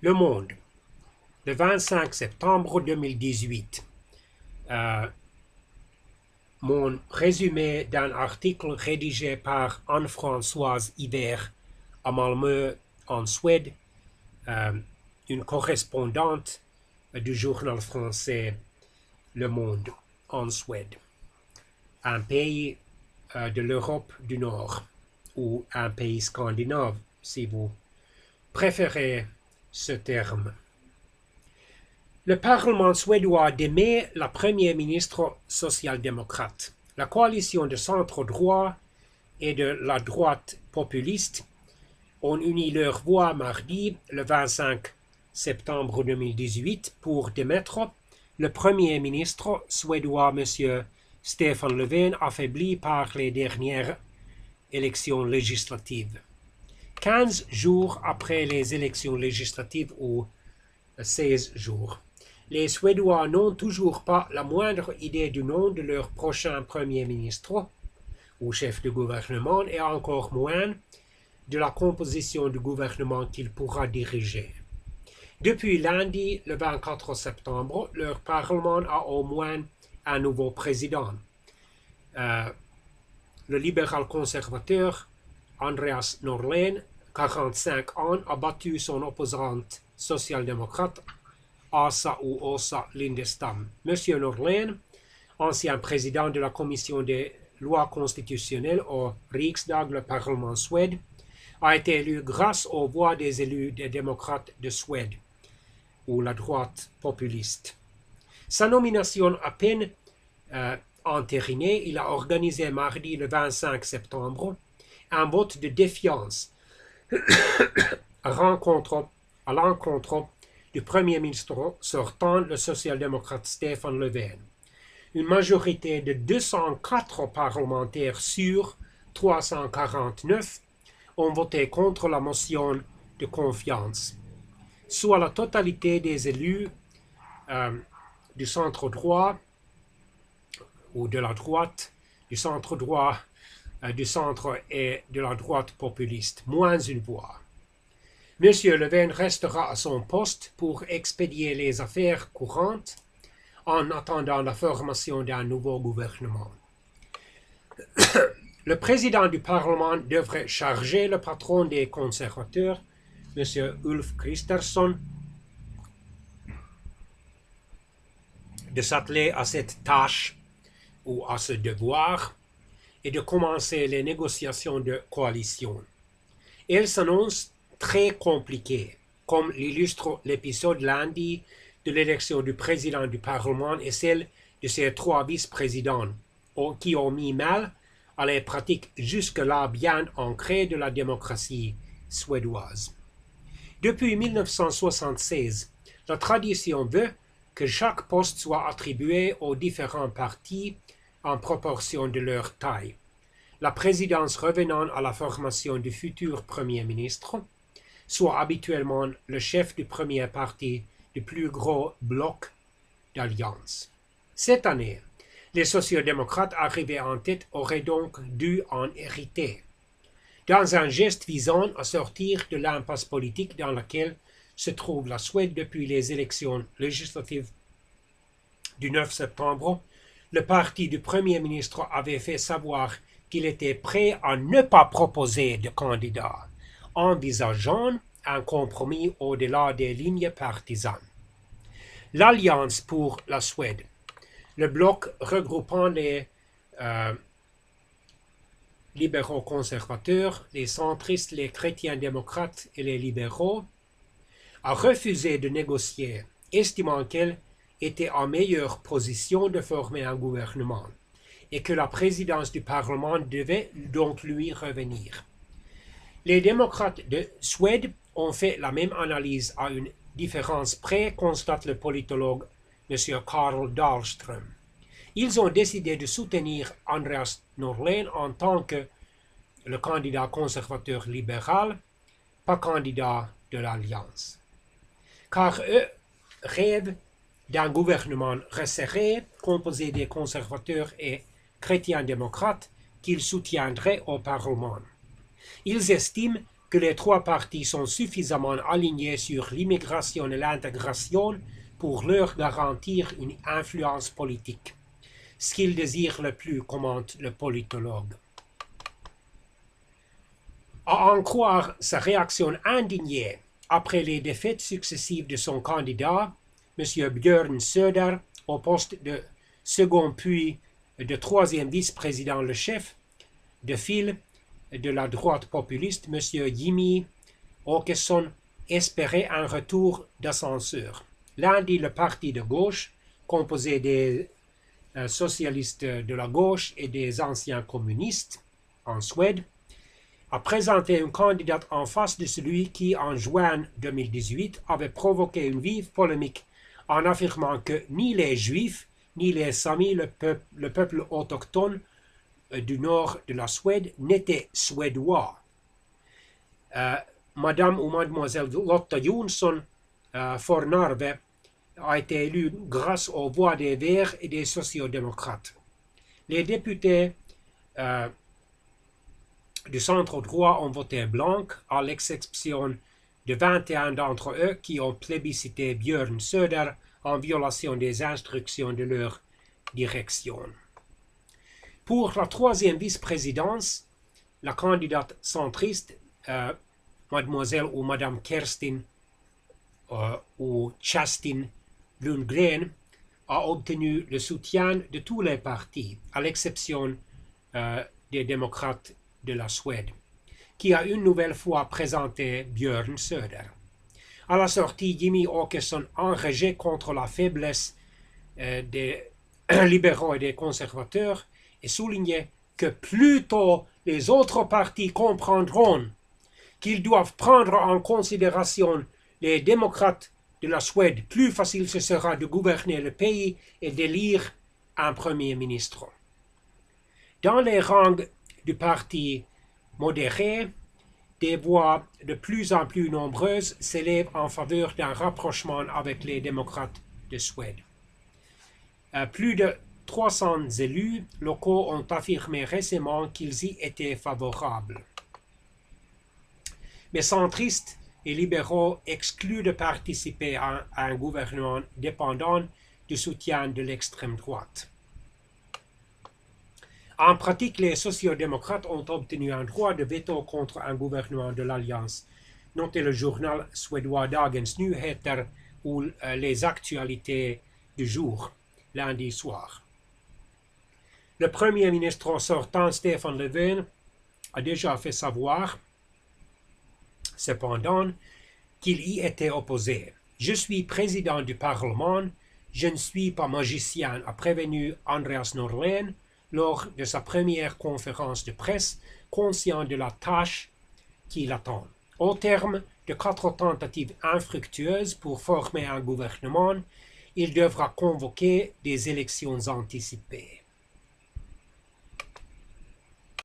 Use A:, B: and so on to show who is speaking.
A: Le Monde, le 25 septembre 2018. Mon résumé d'un article rédigé par Anne-Françoise Hiver à Malmö, en Suède, une correspondante du journal français Le Monde en Suède, un pays de l'Europe du Nord, ou un pays scandinave, si vous préférez ce terme. Le Parlement suédois démet la Première ministre social-démocrate. La coalition de centre-droit et de la droite populiste ont uni leurs voix mardi, le 25 septembre 2018, pour démettre le Premier ministre suédois, M. Stefan Löfven, affaibli par les dernières élections législatives. 15 jours après les élections législatives, ou 16 jours, les Suédois n'ont toujours pas la moindre idée du nom de leur prochain Premier ministre ou chef de gouvernement, et encore moins de la composition du gouvernement qu'il pourra diriger. Depuis lundi, le 24 septembre, leur Parlement a au moins un nouveau président. Le libéral conservateur Andreas Norlén, 45 ans, a battu son opposante social-démocrate Åsa Lindestam. Monsieur Norlén, ancien président de la commission des lois constitutionnelles au Riksdag, le Parlement suède, a été élu grâce aux voix des élus des démocrates de Suède, ou la droite populiste. Sa nomination à peine entérinée, il a organisé mardi le 25 septembre un vote de défiance à l'encontre du Premier ministre sortant, le social-démocrate Stefan Löfven. Une majorité de 204 parlementaires sur 349 ont voté contre la motion de confiance, soit la totalité des élus du centre-droit ou de la droite, du centre-droit, du centre et de la droite populiste, moins une voix. M. Löfven restera à son poste pour expédier les affaires courantes en attendant la formation d'un nouveau gouvernement. Le président du Parlement devrait charger le patron des conservateurs, M. Ulf Kristersson, de s'atteler à cette tâche ou à ce devoir et de commencer les négociations de coalition. Elles s'annoncent très compliquées, comme l'illustre l'épisode lundi de l'élection du président du Parlement et celle de ses 3 vice-présidents, qui ont mis mal à les pratiques jusque-là bien ancrées de la démocratie suédoise. Depuis 1976, la tradition veut que chaque poste soit attribué aux différents partis en proportion de leur taille. La présidence revenant à la formation du futur Premier ministre, soit habituellement le chef du premier parti du plus gros bloc d'alliance. Cette année, les sociaux-démocrates arrivés en tête auraient donc dû en hériter, dans un geste visant à sortir de l'impasse politique dans laquelle se trouve la Suède depuis les élections législatives du 9 septembre. Le parti du Premier ministre avait fait savoir qu'il était prêt à ne pas proposer de candidat, envisageant un compromis au-delà des lignes partisanes. L'Alliance pour la Suède, le bloc regroupant les libéraux conservateurs, les centristes, les chrétiens démocrates et les libéraux, a refusé de négocier, estimant qu'elle était en meilleure position de former un gouvernement et que la présidence du Parlement devait donc lui revenir. Les démocrates de Suède ont fait la même analyse à une différence près, constate le politologue M. Carl Dahlström. Ils ont décidé de soutenir Andreas Norlén en tant que le candidat conservateur libéral, pas candidat de l'Alliance. Car eux rêvent d'un gouvernement resserré, composé des conservateurs et chrétiens démocrates qu'ils soutiendraient au Parlement. Ils estiment que les trois partis sont suffisamment alignés sur l'immigration et l'intégration pour leur garantir une influence politique. Ce qu'ils désirent le plus, commente le politologue. À en croire sa réaction indignée après les défaites successives de son candidat, M. Björn Söder, au poste de second puis de troisième vice-président, le chef de file de la droite populiste, M. Jimmie Åkesson, espérait un retour d'ascenseur. Lundi, le parti de gauche, composé des socialistes de la gauche et des anciens communistes en Suède, a présenté une candidate en face de celui qui, en juin 2018, avait provoqué une vive polémique en affirmant que ni les Juifs, ni les Samis, le peuple autochtone du nord de la Suède, n'étaient suédois. Madame ou mademoiselle Lotta Jonsson Fornarve a été élue grâce aux voix des Verts et des sociodémocrates. Les députés du centre droit ont voté blanc, à l'exception de 21 d'entre eux qui ont plébiscité Björn Söder en violation des instructions de leur direction. Pour la troisième vice-présidence, la candidate centriste, mademoiselle ou madame Kerstin ou Kerstin Lundgren, a obtenu le soutien de tous les partis, à l'exception des démocrates de la Suède, qui a une nouvelle fois présenté Björn Söder. À la sortie, Jimmie Åkesson, enragé contre la faiblesse des libéraux et des conservateurs, et souligné que plus tôt les autres partis comprendront qu'ils doivent prendre en considération les démocrates de la Suède, plus facile ce sera de gouverner le pays et d'élire un premier ministre. Dans les rangs du parti modéré, des voix de plus en plus nombreuses s'élèvent en faveur d'un rapprochement avec les démocrates de Suède. Plus de 300 élus locaux ont affirmé récemment qu'ils y étaient favorables. Mais centristes et libéraux excluent de participer à un gouvernement dépendant du soutien de l'extrême droite. En pratique, les sociodémocrates ont obtenu un droit de veto contre un gouvernement de l'Alliance. Notez le journal suédois Dagens Nyheter ou les actualités du jour, lundi soir. Le Premier ministre sortant, Stefan Löfven, a déjà fait savoir, cependant, qu'il y était opposé. « Je suis président du Parlement, je ne suis pas magicien », a prévenu Andreas Norlén lors de sa première conférence de presse, conscient de la tâche qui l'attend. Au terme de 4 tentatives infructueuses pour former un gouvernement, il devra convoquer des élections anticipées.